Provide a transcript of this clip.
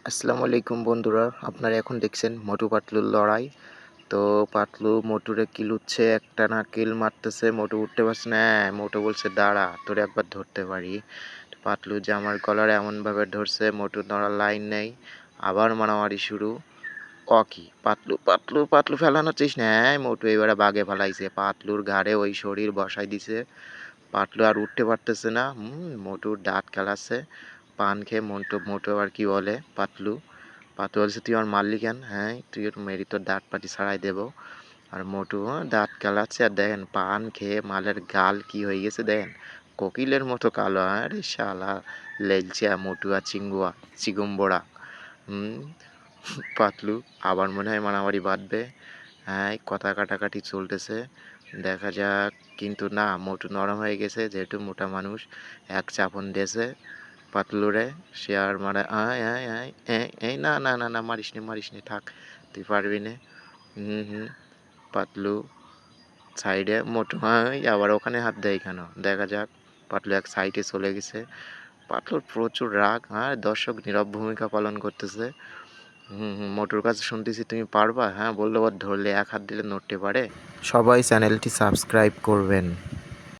আসসালামু আলাইকুম বন্ধুরা, আপনারা এখন দেখছেন মোটু পাতলুর লড়াই। তো পাতলু মোটুরে কিলুচ্ছে, একটানা কিল মারতেছে, মোটু উঠতে পারছে না। মোটু বলছে দাঁড়া, তোরে একবার ধরতে পারি। পাতলু জামার কলার এমনভাবে ধরছে, মোটু ধরার লাইন নেই। আবার মারামারি শুরু। কি পাতলু পাতলু পাতলু ফেলানো চিস না। মোটু এবারে বাগে ফেলাইছে, পাতলুর ঘাড়ে ওই শরীর বসাই দিছে। পাতলু আর উঠতে পারতেছে না। মোটুর দাঁত খেলাচ্ছে। পান খেয়ে মোটু মোটু আর কি বলে পাতলু। পাতলু বলছে তুই আমার মারলি কেন? হ্যাঁ, তুই একটু মেরি তোর দাঁত পাটি ছাড়াই দেবো। আর মোটু দাঁত কেলাচ্ছে, আর দেখেন পান খেয়ে মালের গাল কি হয়ে গেছে দেখেন, কোকিলের মতো কালো। আরে শালা লেলচা মোটু আর চিগুম্বড়া। হুম পাতলু আবার মনে হয় মারামারি বাঁধবে। হ্যাঁ, কথা কাটাকাটি চলতেছে, দেখা যাক। কিন্তু না, মোটু নরম হয়ে গেছে, যেহেতু মোটা মানুষ এক চাপন দিয়েছে পাতলুরে। সে আর মানে আয় আয় আয় এই না না না না, মারিস নি থাক, তুই পারবি না। হুম। পাতলু সাইডে, মোটু আবার ওখানে হাত দেয় কেন, দেখা যাক। পাতলু এক সাইডে চলে গেছে। পাতলুর প্রচুর রাগ, দর্শক নীরব ভূমিকা পালন করতেছে। মোটুর কাছে শুনতেছি তুমি পারবা, বললো ধরলে এক হাত দিলে নড়তে পারে। সবাই চ্যানেলটি সাবস্ক্রাইব করবেন।